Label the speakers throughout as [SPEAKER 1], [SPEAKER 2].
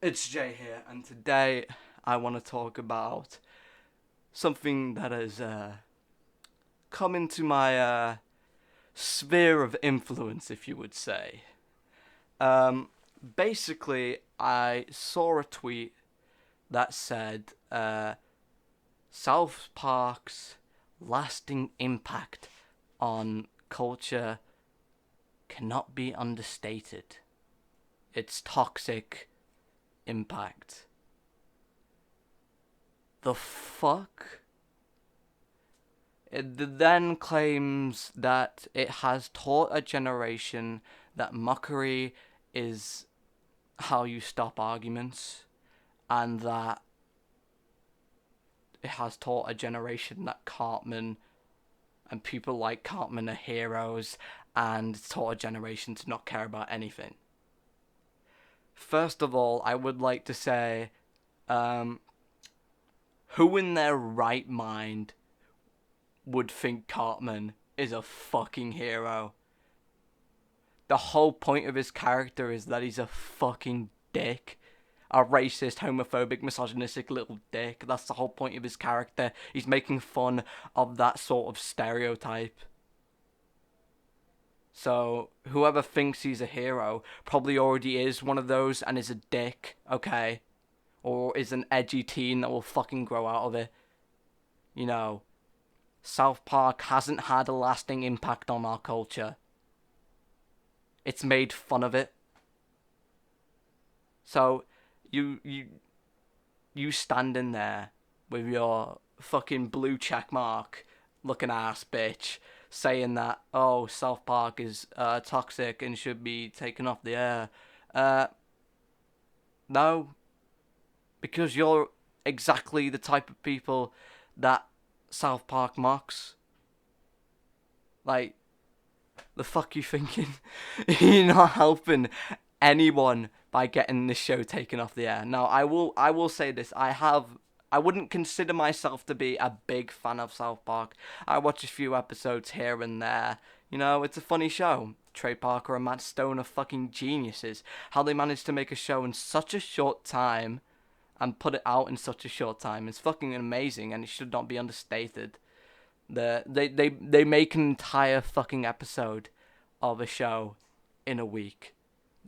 [SPEAKER 1] It's Jay here, and today I want to talk about something that has come into my sphere of influence, if you would say. Um, Basically, I saw a tweet that said South Park's lasting impact on culture cannot be understated. Its toxic impact. The fuck? It then claims that it has taught a generation that mockery is how you stop arguments, and that it has taught a generation that Cartman and people like Cartman are heroes, and it's taught a generation to not care about anything. First of all, I would like to say, um, who in their right mind would think Cartman is a fucking hero? The whole point of his character is that he's a fucking dick. A racist, homophobic, misogynistic little dick. That's the whole point of his character. He's making fun of that sort of stereotype. So, whoever thinks he's a hero probably already is one of those and is a dick, okay? Or is an edgy teen that will fucking grow out of it. You know, South Park hasn't had a lasting impact on our culture. It's made fun of it. So, you standing there with your fucking blue check mark looking ass bitch saying that, oh, South Park is toxic and should be taken off the air. No, because you're exactly the type of people that South Park mocks. Like, the fuck you thinking? You're not helping anyone by getting this show taken off the air. Now, I will say this. I wouldn't consider myself to be a big fan of South Park. I watch a few episodes here and there. You know, it's a funny show. Trey Parker and Matt Stone are fucking geniuses. How they managed to make a show in such a short time and put it out in such a short time is fucking amazing, and it should not be understated. They make an entire fucking episode of a show in a week.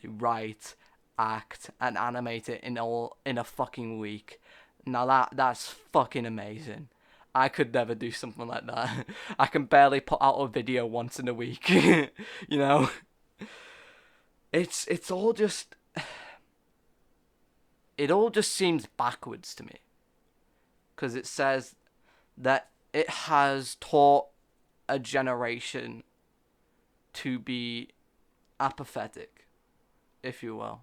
[SPEAKER 1] They write, act, and animate it in a fucking week. Now that's fucking amazing. I could never do something like that. I can barely put out a video once in a week. You know? It's all just it all just seems backwards to me. Cuz it says that it has taught a generation to be apathetic, if you will.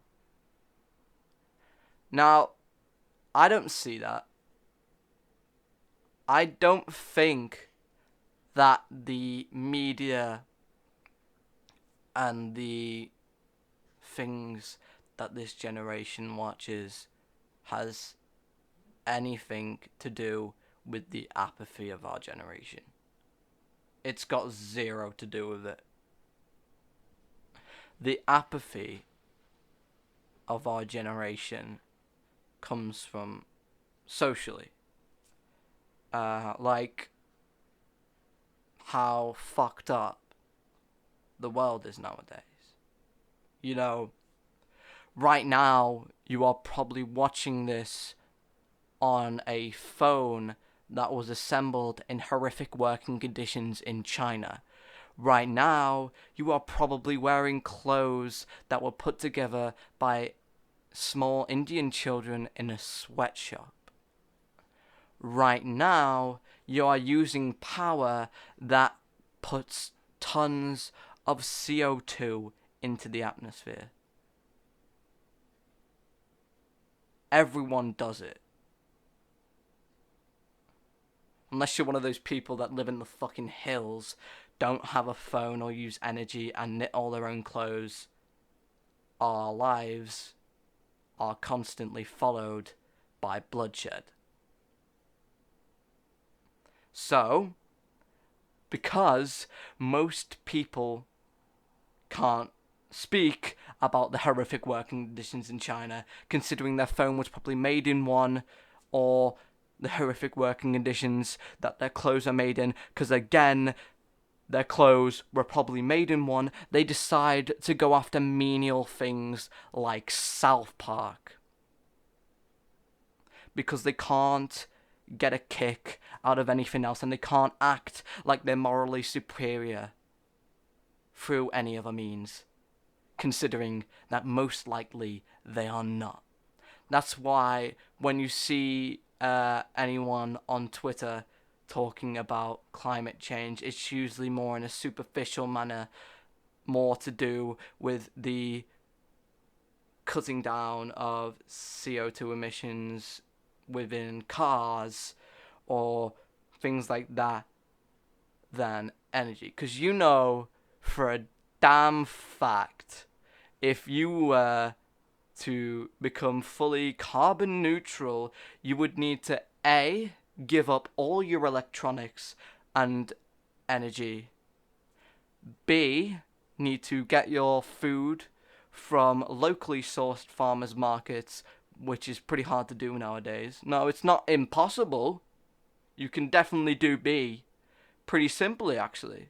[SPEAKER 1] Now, I don't see that. I don't think that the media and the things that this generation watches has anything to do with the apathy of our generation. It's got zero to do with it. The apathy of our generation comes from socially. Like how fucked up the world is nowadays. You know, right now you are probably watching this on a phone that was assembled in horrific working conditions in China. Right now, you are probably wearing clothes that were put together by small Indian children in a sweatshop. Right now, you are using power that puts tons of CO2 into the atmosphere. Everyone does it. Unless you're one of those people that live in the fucking hills, don't have a phone or use energy and knit all their own clothes, our lives are constantly followed by bloodshed. So, because most people can't speak about the horrific working conditions in China, considering their phone was probably made in one, or the horrific working conditions that their clothes are made in, because again, their clothes were probably made in one. They decide to go after menial things like South Park because they can't get a kick out of anything else, and they can't act like they're morally superior through any other means, considering that most likely they are not. That's why when you see anyone on Twitter talking about climate change, it's usually more in a superficial manner, more to do with the cutting down of CO2 emissions within cars or things like that than energy. Because you know for a damn fact, if you were to become fully carbon neutral, you would need to A, give up all your electronics and energy, B, need to get your food from locally sourced farmers markets, which is pretty hard to do nowadays. No, it's not impossible. You can definitely do B pretty simply, actually.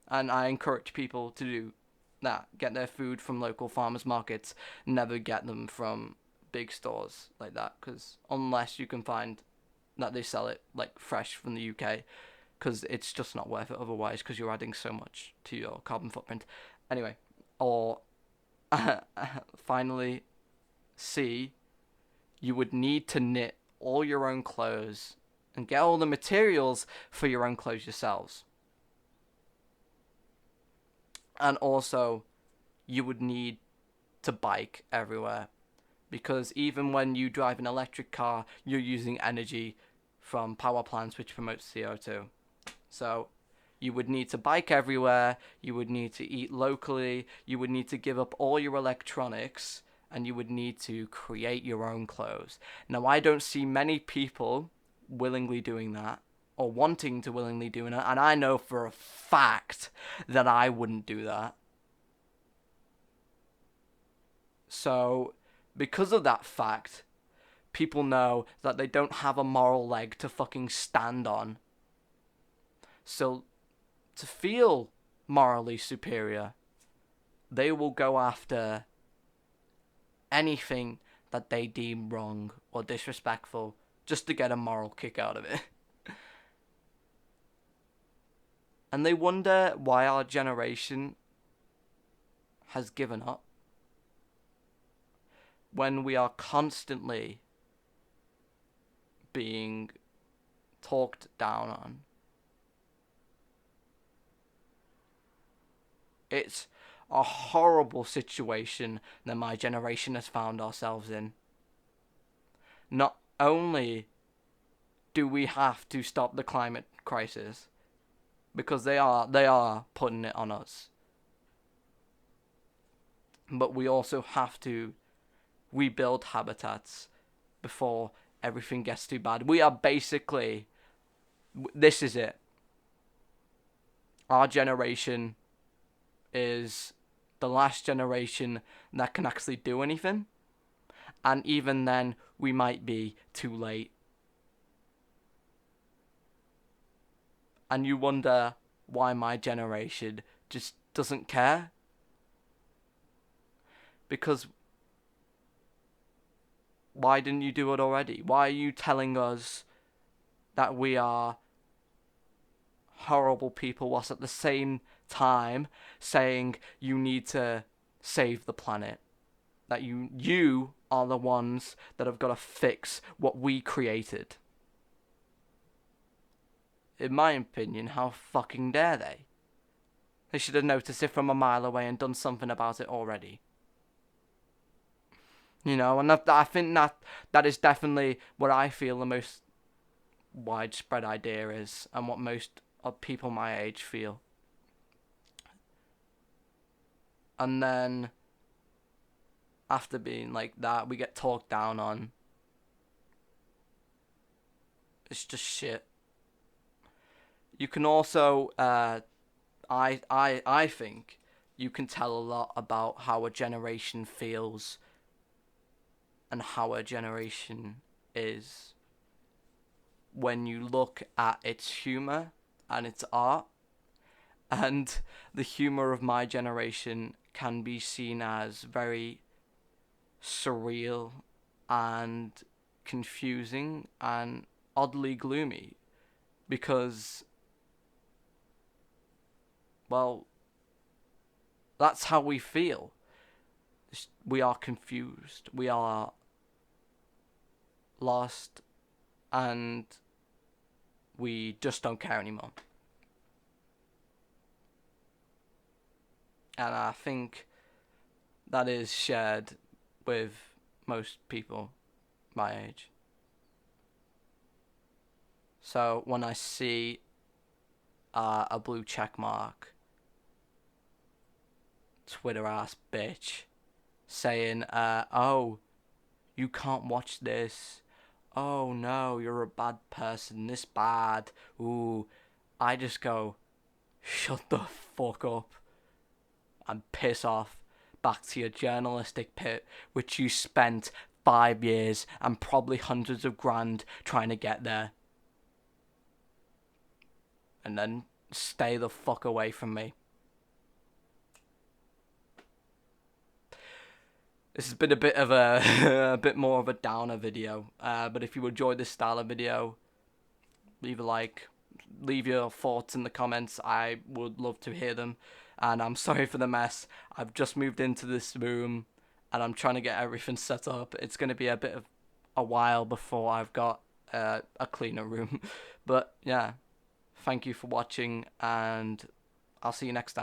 [SPEAKER 1] And I encourage people to do that. Get their food from local farmers markets. Never get them from big stores like that, because unless you can find that they sell it like fresh from the UK, because it's just not worth it otherwise, because you're adding so much to your carbon footprint. Anyway, or finally, C, you would need to knit all your own clothes and get all the materials for your own clothes yourselves. And also, you would need to bike everywhere, because even when you drive an electric car, you're using energy from power plants, which promotes CO2. So you would need to bike everywhere, you would need to eat locally, you would need to give up all your electronics, and you would need to create your own clothes. Now, I don't see many people willingly doing that, or wanting to willingly do it, and I know for a fact that I wouldn't do that. So, because of that fact, people know that they don't have a moral leg to fucking stand on. So, to feel morally superior, they will go after anything that they deem wrong or disrespectful just to get a moral kick out of it. And they wonder why our generation has given up when we are constantly being talked down on. It's a horrible situation that my generation has found ourselves in. Not only do we have to stop the climate crisis, because they are putting it on us, but we also have to rebuild habitats before everything gets too bad. We are basically, this is it. Our generation is the last generation that can actually do anything. And even then, we might be too late. And you wonder why my generation just doesn't care. Because why didn't you do it already? Why are you telling us that we are horrible people whilst at the same time saying you need to save the planet? That you are the ones that have got to fix what we created. In my opinion, how fucking dare they? They should have noticed it from a mile away and done something about it already. You know, and I think that is definitely what I feel the most widespread idea is, and what most of people my age feel. And then, after being like that, we get talked down on. It's just shit. You can also, I think you can tell a lot about how a generation feels and how a generation is when you look at its humour and its art. And the humour of my generation can be seen as very surreal and confusing and oddly gloomy because, well, that's how we feel. We are confused, we are lost, and we just don't care anymore. And I think that is shared with most people my age. So when I see a blue check mark, Twitter ass bitch, saying, oh, you can't watch this. Oh no, you're a bad person, this bad. Ooh, I just go, shut the fuck up and piss off back to your journalistic pit, which you spent 5 years and probably hundreds of grand trying to get there. And then stay the fuck away from me. This has been a bit of a bit more of a downer video. But if you enjoyed this style of video, leave a like, leave your thoughts in the comments. I would love to hear them. And I'm sorry for the mess. I've just moved into this room and I'm trying to get everything set up. It's going to be a bit of a while before I've got a cleaner room. But yeah, thank you for watching and I'll see you next time.